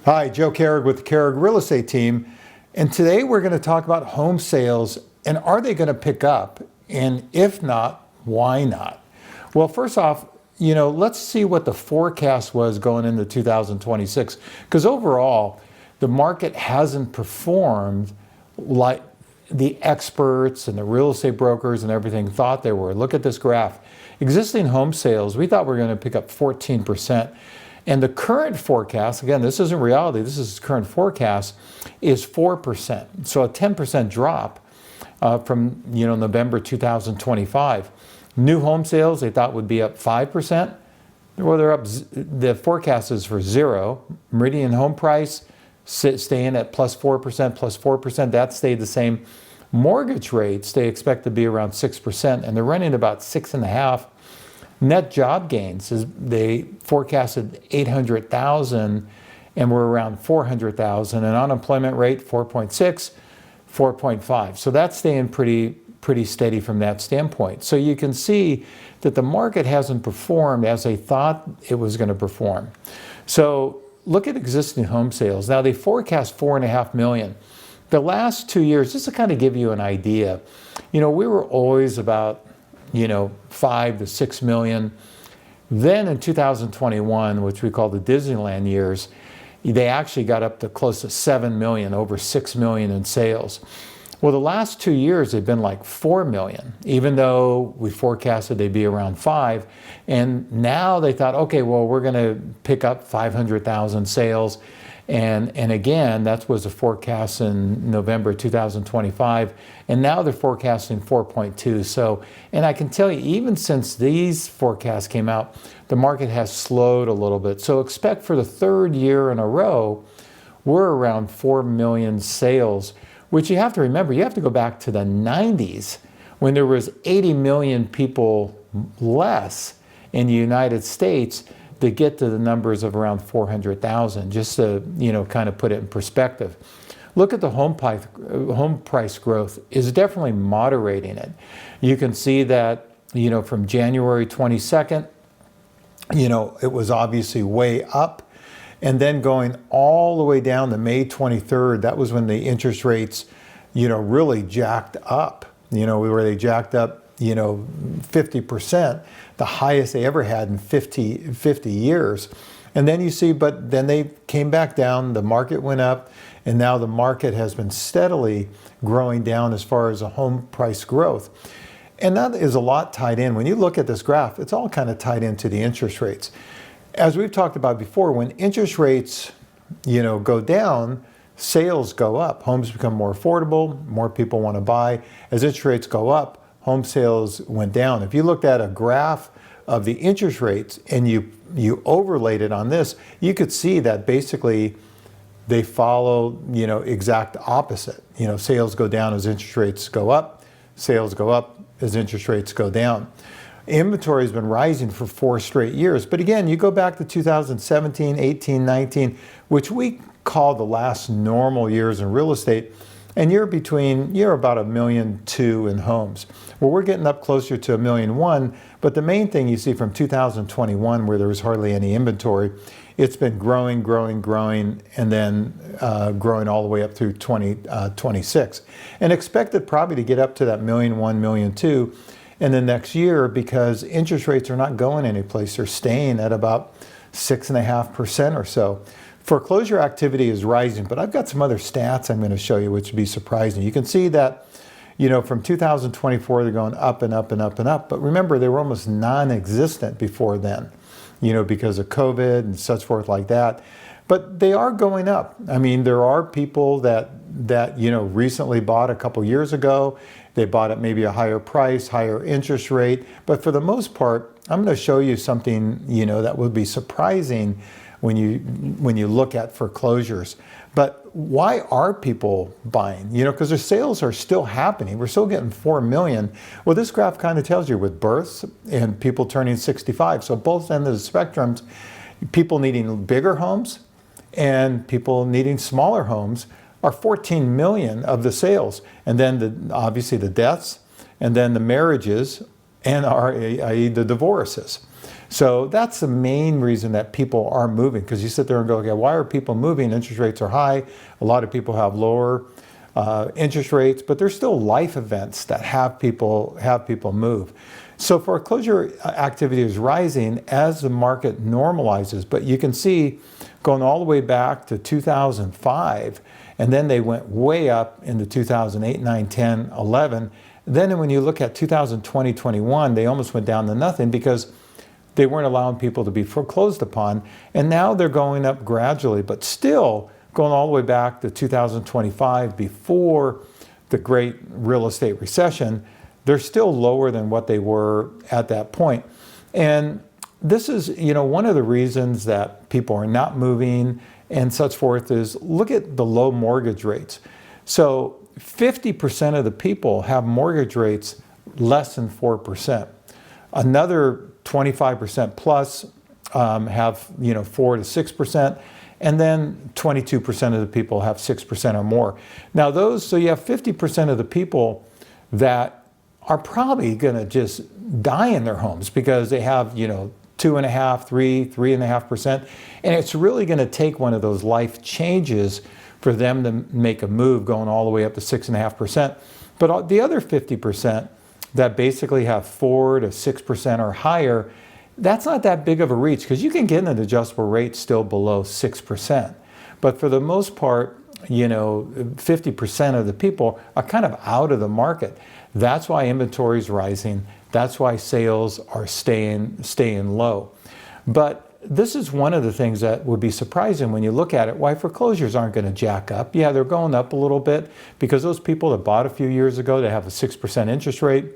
Hi, Joe Kehrig with the Kehrig Real Estate Team. And today we're going to talk about home sales and are they going to pick up? And if not, why not? Well, first off, let's see what the forecast was going into 2026. Because overall, the market hasn't performed like the experts and the real estate brokers and everything thought they were. Look at this graph. Existing home sales, we thought we were going to pick up 14%. And the current forecast, again, this isn't reality, this is current forecast, is 4%. So a 10% drop from November 2025. New home sales, they thought would be up 5%. Well, they're up, the forecast is for 0. Median home price staying at plus 4%, that stayed the same. Mortgage rates, they expect to be around 6%, and they're running about 6.5%. Net job gains, they forecasted 800,000 and we're around 400,000. And unemployment rate 4.6, 4.5. So that's staying pretty steady from that standpoint. So you can see that the market hasn't performed as they thought it was going to perform. So look at existing home sales. Now they forecast 4.5 million. The last 2 years, just to kind of give you an idea, we were always about 5 to 6 million. Then in 2021, which we call the Disneyland years, they actually got up to close to 7 million, over 6 million in sales. Well, the last 2 years, they've been like 4 million, even though we forecasted they'd be around 5. And now they thought, okay, well, we're going to pick up 500,000 sales. And again, that was a forecast in November 2025. And now they're forecasting 4.2. So, and I can tell you, even since these forecasts came out, the market has slowed a little bit. So expect for the third year in a row, we're around 4 million sales, which you have to remember, you have to go back to the 90s when there was 80 million people less in the United States to get to the numbers of around 400,000, just to kind of put it in perspective. Look at the home price growth is definitely moderating it. You can see that from January 22nd, it was obviously way up, and then going all the way down to May 23rd, that was when the interest rates really jacked up. Where they jacked up 50%, the highest they ever had in 50 years. And then you see, but then they came back down, the market went up, and now the market has been steadily growing down as far as a home price growth. And that is a lot tied in. When you look at this graph, it's all kind of tied into the interest rates. As we've talked about before, when interest rates, go down, sales go up. Homes become more affordable, more people want to buy. As interest rates go up, home sales went down. If you looked at a graph of the interest rates and you overlaid it on this, you could see that basically they follow, exact opposite. Sales go down as interest rates go up, sales go up as interest rates go down. Inventory has been rising for 4 straight years. But again, you go back to 2017, 18, 19, which we call the last normal years in real estate, and you're about 1.2 million in homes. Well, we're getting up closer to 1.1 million, but the main thing you see from 2021, where there was hardly any inventory, it's been growing, and then growing all the way up through 2026. And expected probably to get up to that 1.1 million, 1.2 million in the next year, because interest rates are not going anyplace. They're staying at about 6.5% or so. Foreclosure activity is rising, but I've got some other stats I'm going to show you which would be surprising. You can see that, from 2024, they're going up and up and up and up. But remember, they were almost non-existent before then, because of COVID and such forth like that. But they are going up. I mean, there are people that recently bought a couple years ago. They bought at maybe a higher price, higher interest rate. But for the most part, I'm going to show you something, that would be surprising when you look at foreclosures. But why are people buying? Because their sales are still happening. We're still getting 4 million. Well, this graph kind of tells you with births and people turning 65. So both ends of the spectrums, people needing bigger homes and people needing smaller homes are 14 million of the sales. And then obviously the deaths, and then the marriages, and i.e. the divorces. So that's the main reason that people are moving, because you sit there and go, okay, why are people moving? Interest rates are high. A lot of people have lower interest rates, but there's still life events that have people move. So foreclosure activity is rising as the market normalizes, but you can see going all the way back to 2005, and then they went way up into 2008, 9, 10, 11. Then when you look at 2020, 21, they almost went down to nothing because they weren't allowing people to be foreclosed upon. And now they're going up gradually, but still going all the way back to 2025 before the great real estate recession, they're still lower than what they were at that point. And this is, one of the reasons that people are not moving and such forth is look at the low mortgage rates. So 50% of the people have mortgage rates less than 4%. Another 25% plus have 4 to 6%, and then 22% of the people have 6% or more. Now so you have 50% of the people that are probably going to just die in their homes because they have 2.5%, 3.5%, and it's really going to take one of those life changes for them to make a move going all the way up to 6.5%. But the other 50% that basically have 4 to 6% or higher, that's not that big of a reach because you can get an adjustable rate still below 6%. But for the most part, 50% of the people are kind of out of the market. That's why inventory is rising. That's why sales are staying low. But this is one of the things that would be surprising when you look at it, why foreclosures aren't going to jack up. Yeah, they're going up a little bit because those people that bought a few years ago, they have a 6% interest rate,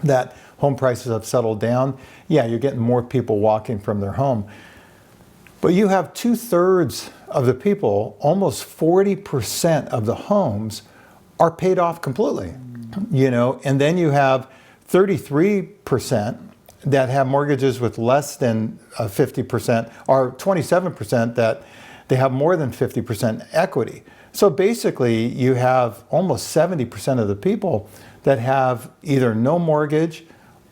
that home prices have settled down. Yeah, you're getting more people walking from their home. But you have 2/3 of the people, almost 40% of the homes are paid off completely, and then you have 33% that have mortgages with less than 50%, or 27% that they have more than 50% equity. So basically you have almost 70% of the people that have either no mortgage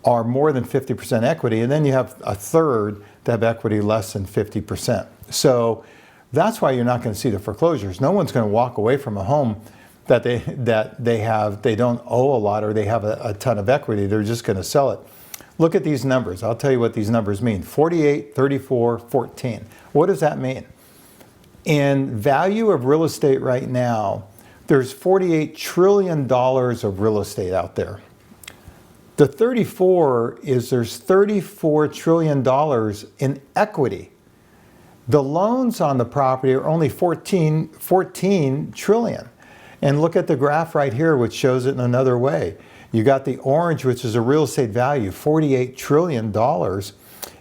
or more than 50% equity, and then you have 1/3 that have equity less than 50%. So that's why you're not going to see the foreclosures. No one's going to walk away from a home that they don't owe a lot or they have a ton of equity. They're just going to sell it. Look at these numbers. I'll tell you what these numbers mean. 48, 34, 14. What does that mean? In value of real estate right now, there's $48 trillion of real estate out there. The 34 is there's $34 trillion in equity. The loans on the property are only 14 trillion. And look at the graph right here, which shows it in another way. You got the orange, which is a real estate value, $48 trillion.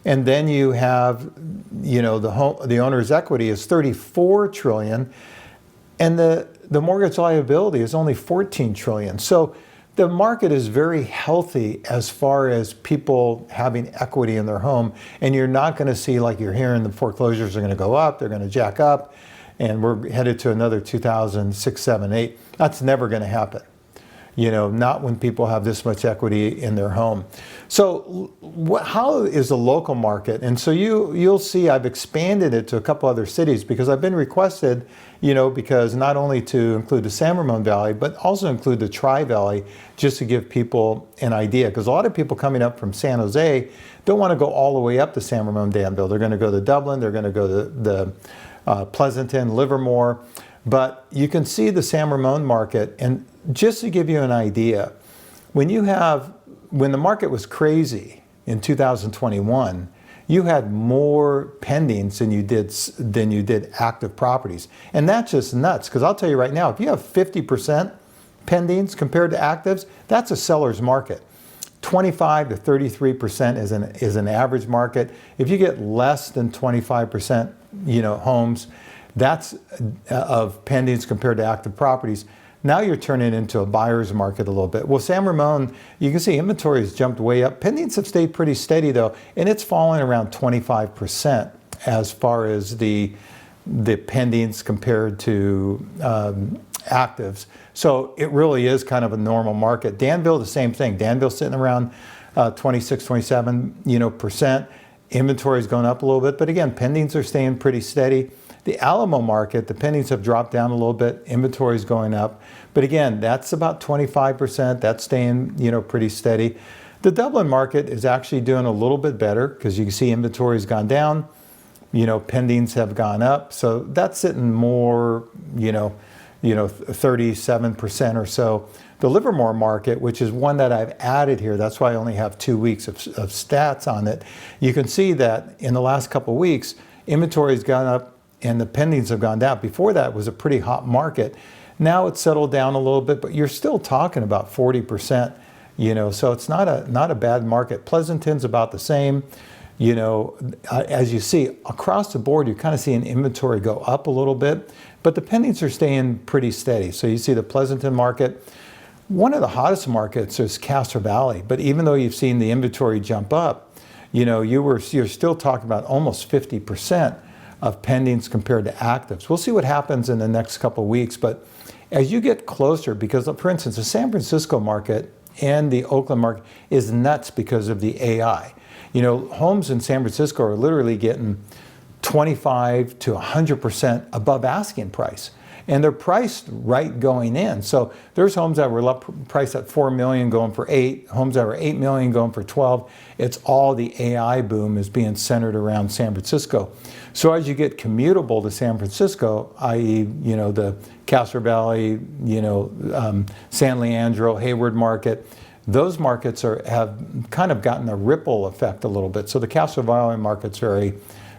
And then you have, the owner's equity is 34 trillion. And the mortgage liability is only 14 trillion. So the market is very healthy as far as people having equity in their home. And you're not going to see, like you're hearing, the foreclosures are going to go up, they're going to jack up, and we're headed to another 2006, 7, 8. That's never going to happen. Not when people have this much equity in their home. So how is the local market? And so you'll see I've expanded it to a couple other cities because I've been requested, because not only to include the San Ramon Valley, but also include the Tri-Valley, just to give people an idea. Because a lot of people coming up from San Jose don't want to go all the way up to San Ramon, Danville. They're going to go to Dublin, they're going to go to the Pleasanton, Livermore. But you can see the San Ramon market, and just to give you an idea, when the market was crazy in 2021, you had more pendings than you did active properties. And that's just nuts, because I'll tell you right now, if you have 50% pendings compared to actives, that's a seller's market. 25 to 33% is an average market. If you get less than 25%, homes, that's of pendings compared to active properties. Now you're turning into a buyer's market a little bit. Well, San Ramon, you can see inventory has jumped way up. Pendings have stayed pretty steady though, and it's fallen around 25% as far as the pendings compared to actives. So it really is kind of a normal market. Danville, the same thing. Danville's sitting around 26, 27, percent. Inventory is going up a little bit, but again, pendings are staying pretty steady. The Alamo market, the pendings have dropped down a little bit. Inventory is going up, but again, that's about 25%. That's staying, pretty steady. The Dublin market is actually doing a little bit better because you can see inventory has gone down. Pendings have gone up, so that's sitting more, 37% or so. The Livermore market, which is one that I've added here, that's why I only have 2 weeks of stats on it. You can see that in the last couple of weeks, inventory has gone up and the pendings have gone down. Before that, it was a pretty hot market. Now it's settled down a little bit, but you're still talking about 40%, so it's not a bad market. Pleasanton's about the same. As you see across the board, you're kind of seeing inventory go up a little bit, but the pendings are staying pretty steady. So you see the Pleasanton market. One of the hottest markets is Castro Valley, but even though you've seen the inventory jump up, you're still talking about almost 50% of pendings compared to actives. We'll see what happens in the next couple of weeks, but as you get closer, because for instance, the San Francisco market and the Oakland market is nuts because of the AI. Homes in San Francisco are literally getting 25 to 100% above asking price. And they're priced right going in. So there's homes that were priced at $4 million going for 8, homes that were $8 million going for 12. It's all the AI boom is being centered around San Francisco. So as you get commutable to San Francisco, i.e., the Castro Valley, San Leandro, Hayward market, those markets have kind of gotten a ripple effect a little bit. So the Castro Valley market's very,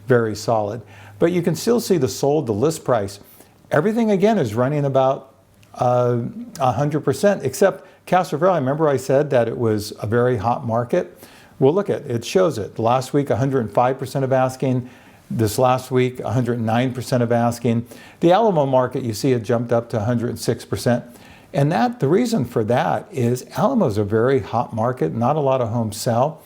very solid. But you can still see the sold to list price. Everything, again, is running about 100%, except Castro Valley. Remember I said that it was a very hot market? Well, look at it. It shows it. Last week, 105% of asking. This last week, 109% of asking. The Alamo market, you see it jumped up to 106%. And the reason for that is Alamo is a very hot market. Not a lot of homes sell.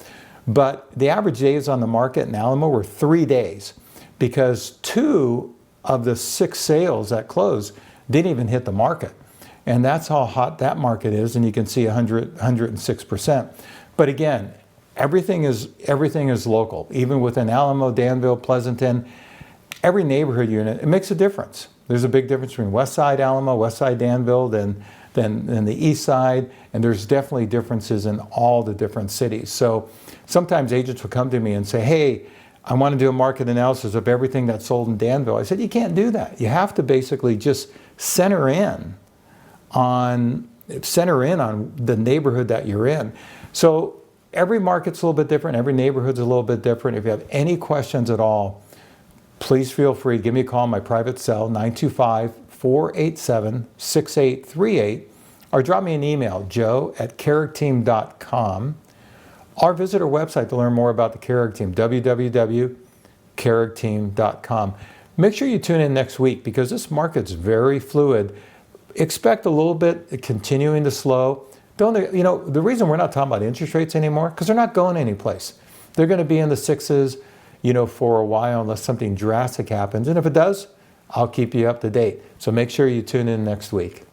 But the average days on the market in Alamo were 3 days because 2 of the 6 sales that closed didn't even hit the market. And that's how hot that market is. And you can see 106%. But again, everything is local. Even within Alamo, Danville, Pleasanton, every neighborhood unit, it makes a difference. There's a big difference between West Side Alamo, West Side Danville, than the East Side. And there's definitely differences in all the different cities. So sometimes agents will come to me and say, hey, I want to do a market analysis of everything that's sold in Danville. I said, you can't do that. You have to basically just center in on the neighborhood that you're in. So every market's a little bit different. Every neighborhood's a little bit different. If you have any questions at all, please feel free to give me a call on my private cell, 925-487-6838, or drop me an email, joe@kehrigteam.com. Or visit our website to learn more about the Kehrig team, www.kehrigteam.com. Make sure you tune in next week because this market's very fluid. Expect a little bit continuing to slow. The reason we're not talking about interest rates anymore, because they're not going anyplace. They're going to be in the 6s, for a while unless something drastic happens. And if it does, I'll keep you up to date. So make sure you tune in next week.